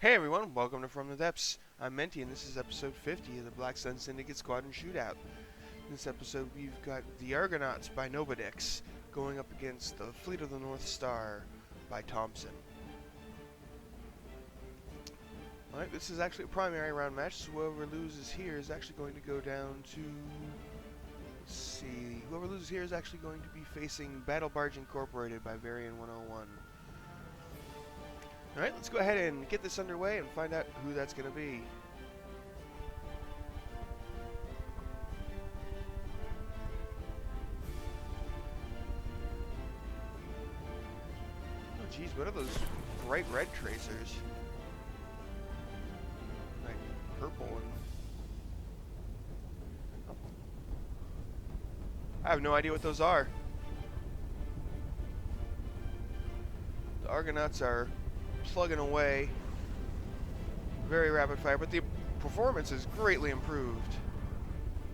Hey everyone, welcome to From the Depths. I'm Menti and this is episode 50 of the Black Sun Syndicate Squadron Shootout. In this episode we've got the Argonauts by Nobodix going up against the Fleet of the North Star by Thompson. Alright, this is actually a primary round match, so whoever loses here is actually going to go down to... Let's see, whoever loses here is actually going to be facing Battle Barge Incorporated by Varian 101. Alright, let's go ahead and get this underway and find out who that's going to be. Oh geez, what are those bright red tracers? Like purple and... Oh. I have no idea what those are. The Argonauts are plugging away, very rapid fire, but the performance is greatly improved.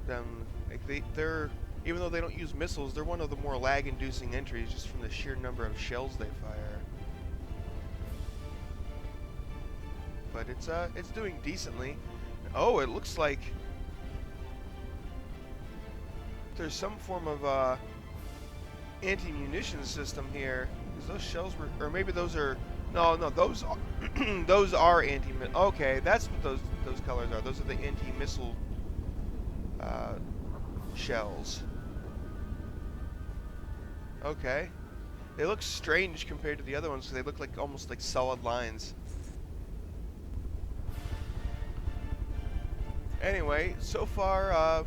They're even though they don't use missiles, they're one of the more lag-inducing entries just from the sheer number of shells they fire. But it's doing decently. Oh, it looks like there's some form of anti-munition system here. Because those shells were, or maybe those are. No, those are those are anti-missile. Okay, that's what those colors are. Those are the anti-missile shells. Okay, they look strange compared to the other ones because they look like almost like solid lines. Anyway, so far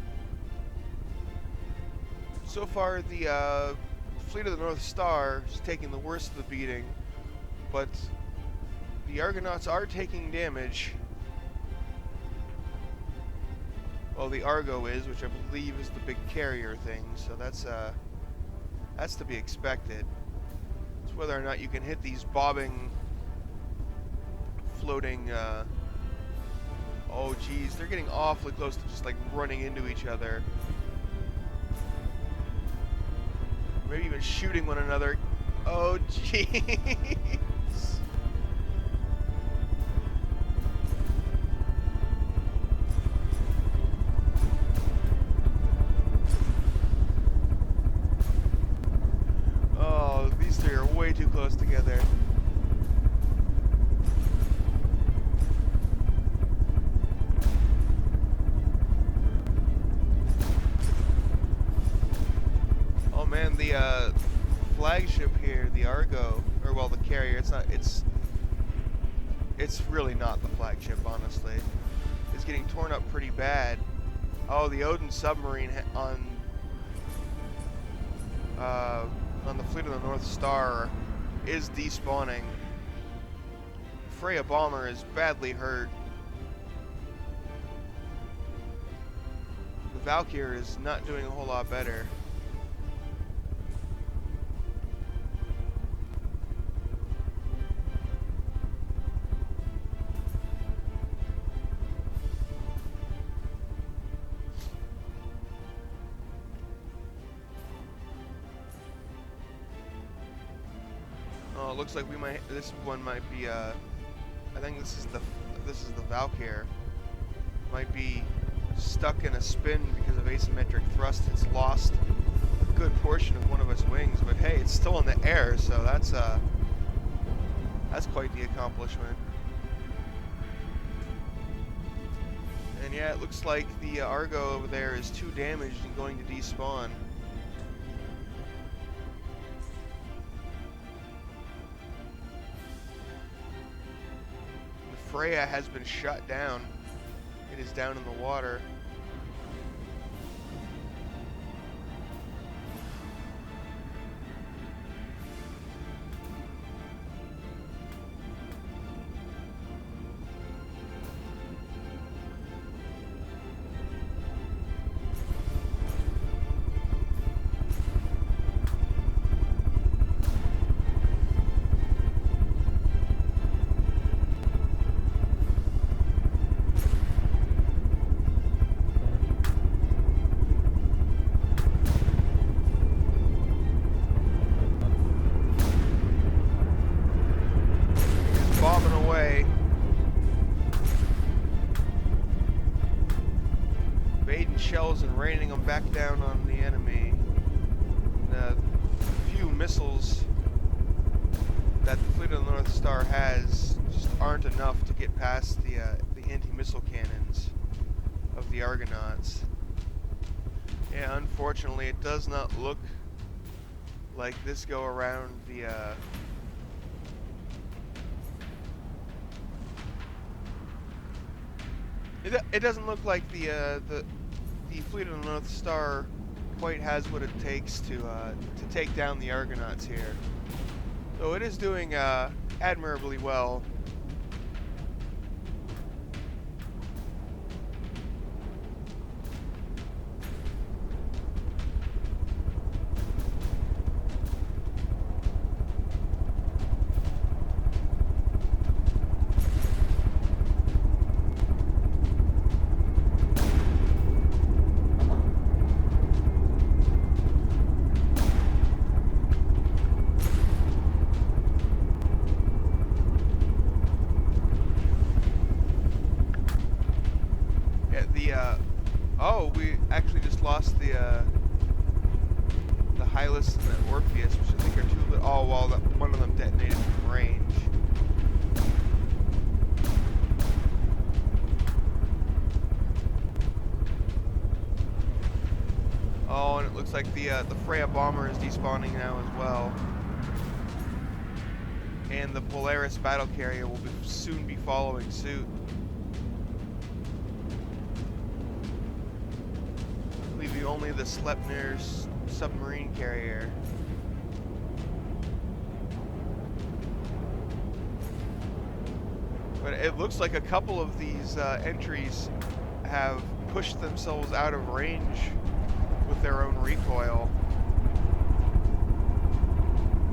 the Fleet of the North Star is taking the worst of the beating. But the Argonauts are taking damage. Well, the Argo is, which I believe is the big carrier thing, so that's to be expected. It's whether or not you can hit these bobbing, floating. Oh, geez, they're getting awfully close to just like running into each other. Maybe even shooting one another. Oh, geez. Way too close together. Oh man, the flagship here, the Argo, or well, the carrier. It's really not the flagship, honestly. It's getting torn up pretty bad. Oh, the Odin submarine on the Fleet of the North Star is despawning. Freya bomber is badly hurt. The Valkyr is not doing a whole lot better. Oh, it looks like we might. This one might be. I think this is the Valkyr. Might be stuck in a spin because of asymmetric thrust. It's lost a good portion of one of its wings, but hey, it's still in the air, so that's quite the accomplishment. And yeah, it looks like the Argo over there is too damaged and going to despawn. Freya has been shut down. It is down in the water. shells and raining them back down on the enemy. The few missiles that the Fleet of the North Star has just aren't enough to get past the anti-missile cannons of the Argonauts. Yeah, unfortunately, it does not look like this go around the it doesn't look like the Fleet of the North Star quite has what it takes to take down the Argonauts here. So it is doing admirably well. Oh, we actually just lost the Hylas and the Orpheus, which I think are two. Oh, well, one of them detonated from range. Oh, and it looks like the Freya bomber is despawning now as well, and the Polaris battle carrier will soon be following suit. Leaving only the Sleipnir's submarine carrier. But it looks like a couple of these entries have pushed themselves out of range with their own recoil.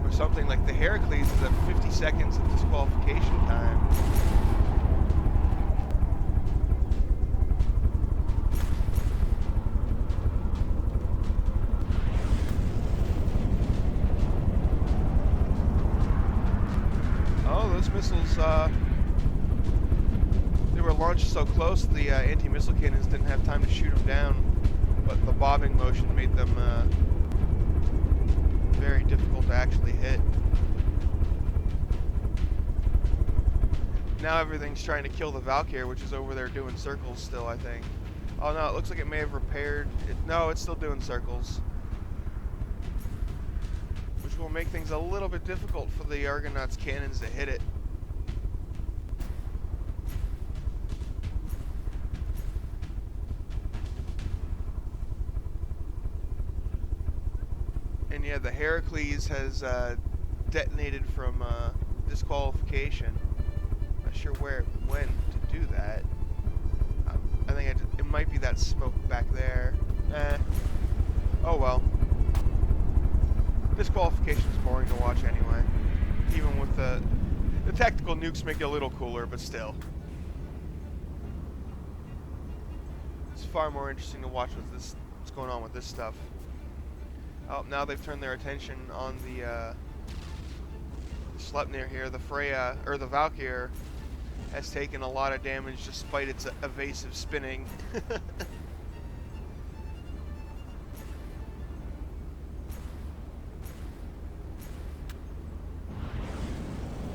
Or something like the Heracles is at 50 seconds of disqualification time. Missiles, they were launched so close the anti-missile cannons didn't have time to shoot them down, but the bobbing motion made them very difficult to actually hit. Now everything's trying to kill the Valkyr, which is over there doing circles still, I think. Oh no, it looks like it may have repaired it. No, it's still doing circles, which will make things a little bit difficult for the Argonauts' cannons to hit it. And yeah, the Heracles has detonated from disqualification. Not sure where it went to do that. I think it might be that smoke back there. Oh well. Disqualification is boring to watch anyway. Even with the tactical nukes make it a little cooler, but still. It's far more interesting to watch what's going on with this stuff. Oh, now they've turned their attention on the Sleipnir here. The Freya, or the Valkyr, has taken a lot of damage despite its evasive spinning.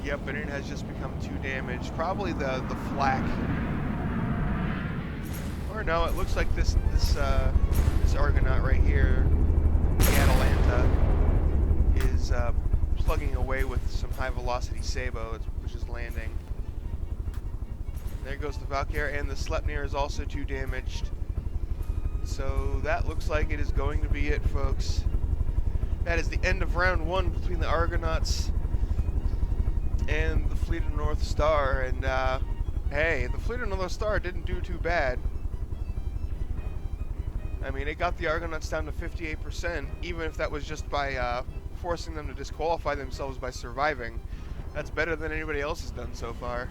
Yep, and it has just become 2 damaged. Probably the flak. Or no, it looks like this Argonaut right here, the Atalanta, is plugging away with some high-velocity sabot, which is landing. There goes the Valkyr, and the Sleipnir is also 2 damaged. So that looks like it is going to be it, folks. That is the end of round 1 between the Argonauts and the Fleet of the North Star. And hey, the Fleet of the North Star didn't do too bad. I mean, it got the Argonauts down to 58%, even if that was just by forcing them to disqualify themselves by surviving. That's better than anybody else has done so far.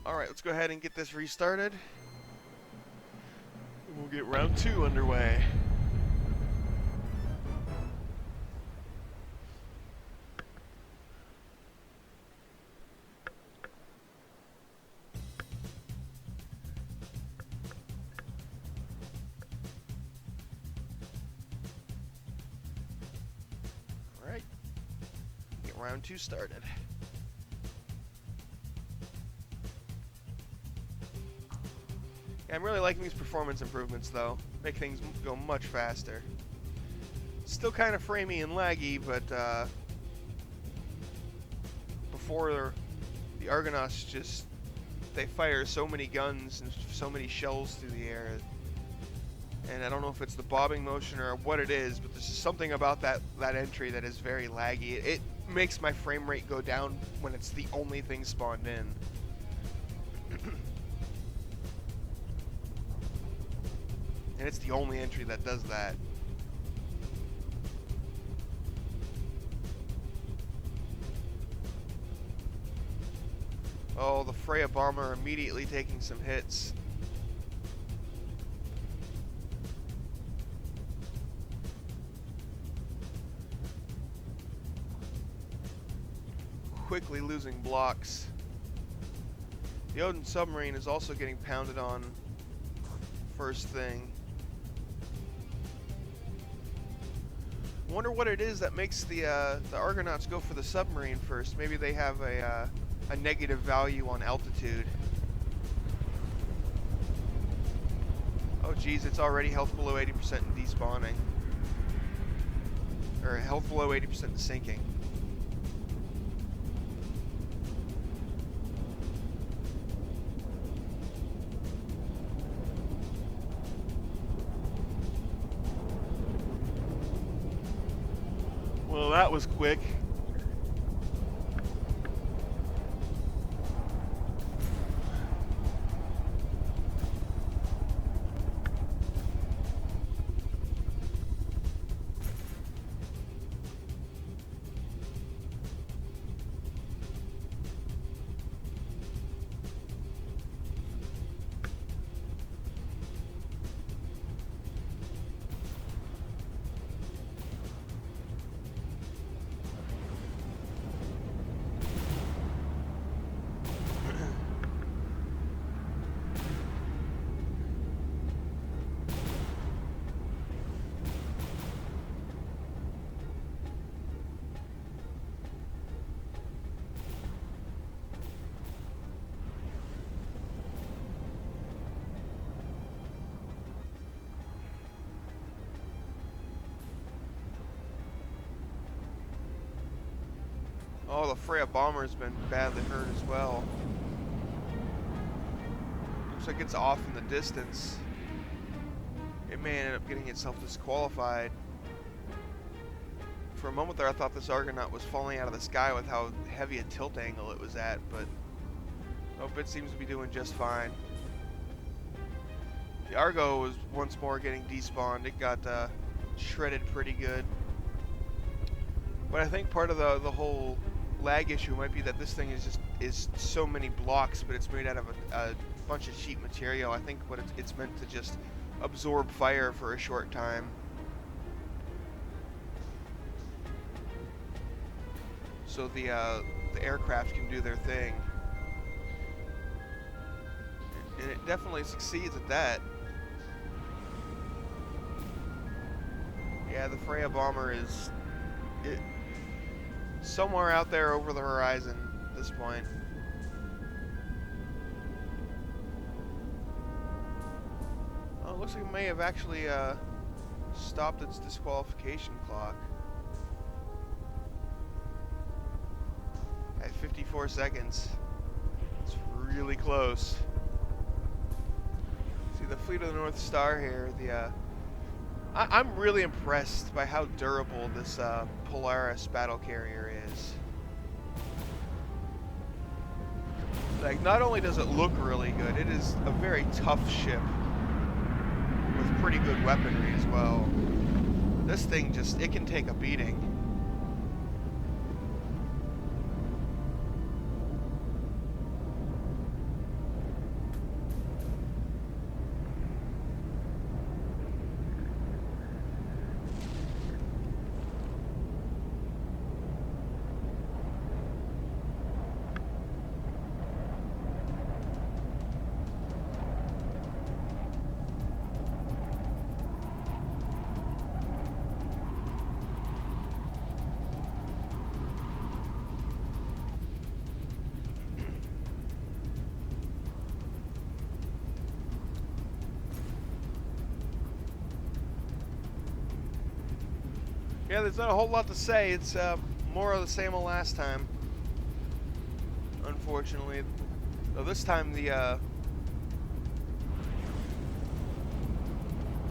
Alright, let's go ahead and get this restarted. We'll get round 2 underway. Round 2 started. Yeah, I'm really liking these performance improvements, though. Make things go much faster. Still kind of framey and laggy, but before the Argonauts just, they fire so many guns and so many shells through the air. And I don't know if it's the bobbing motion or what it is, but there's just something about that entry that is very laggy. It makes my frame rate go down when it's the only thing spawned in. And it's the only entry that does that. Oh, the Freya bomber immediately taking some hits. Quickly losing blocks. The Odin submarine is also getting pounded on first thing. I wonder what it is that makes the Argonauts go for the submarine first. Maybe they have a negative value on altitude. Oh geez, it's already health below 80% in despawning. Or health below 80% in sinking. Well, that was quick. Oh, the Freya bomber's been badly hurt as well. Looks like it's off in the distance. It may end up getting itself disqualified. For a moment there, I thought this Argonaut was falling out of the sky with how heavy a tilt angle it was at, but nope, it seems to be doing just fine. The Argo was once more getting despawned. It got shredded pretty good. But I think part of the whole lag issue might be that this thing is so many blocks, but it's made out of a bunch of sheet material. I think what it's meant to just absorb fire for a short time. So the aircraft can do their thing. And it definitely succeeds at that. Yeah, the Freya bomber is somewhere out there over the horizon at this point. Oh, it looks like it may have actually stopped its disqualification clock at 54 seconds. It's really close. See the Fleet of the North Star here. I'm really impressed by how durable this Polaris battle carrier is. Like, not only does it look really good, it is a very tough ship with pretty good weaponry as well. This thing just, it can take a beating. Yeah, there's not a whole lot to say. It's more of the same as last time. Unfortunately, though this time the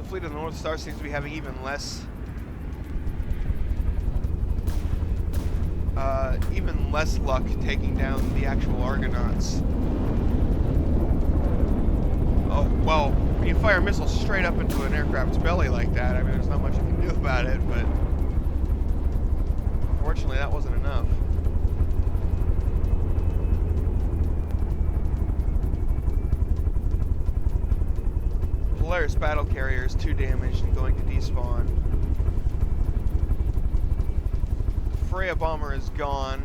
fleet of the North Star seems to be having even less luck taking down the actual Argonauts. Oh, well, when you fire missiles straight up into an aircraft's belly like that, I mean, there's not much you can do about it, but unfortunately that wasn't enough. Polaris battle carrier is 2 damaged and going to despawn. Freya bomber is gone.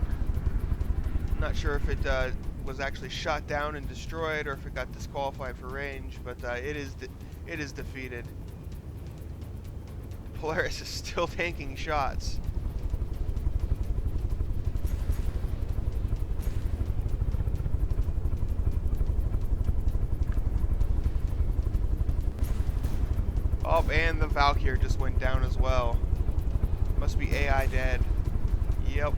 Not sure if it was actually shot down and destroyed, or if it got disqualified for range, but it is defeated. Polaris is still tanking shots. Oh, and the Valkyr just went down as well. Must be AI dead. Yep.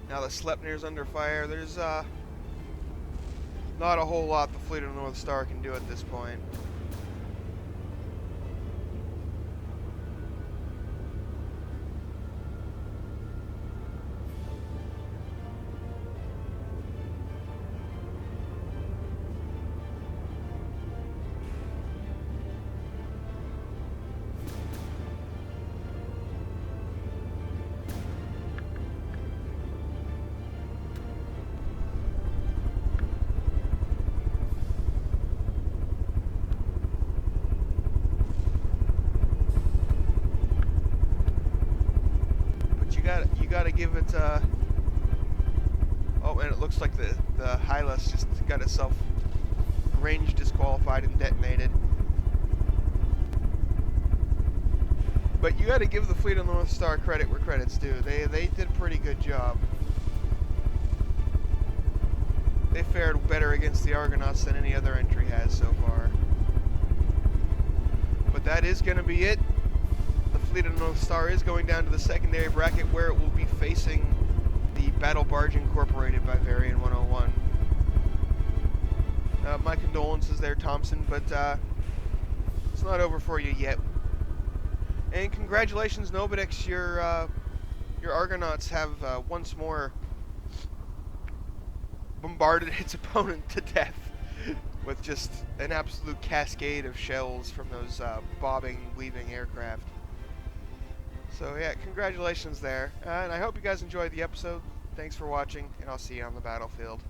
Now the Sleipnir's under fire. There's not a whole lot the fleet of the North Star can do at this point. You gotta give it. Oh, and it looks like the Hylas just got itself range disqualified and detonated. But you gotta give the fleet of the North Star credit where credit's due. They did a pretty good job. They fared better against the Argonauts than any other entry has so far. But that is gonna be it. The fleet of the North Star is going down to the secondary bracket, where it will be facing the Battle Barge Incorporated by Varian 101. My condolences there, Thompson, but it's not over for you yet. And congratulations, Nobodix, your Argonauts have once more bombarded its opponent to death with just an absolute cascade of shells from those bobbing, weaving aircraft. So yeah, congratulations there. And I hope you guys enjoyed the episode. Thanks for watching, and I'll see you on the battlefield.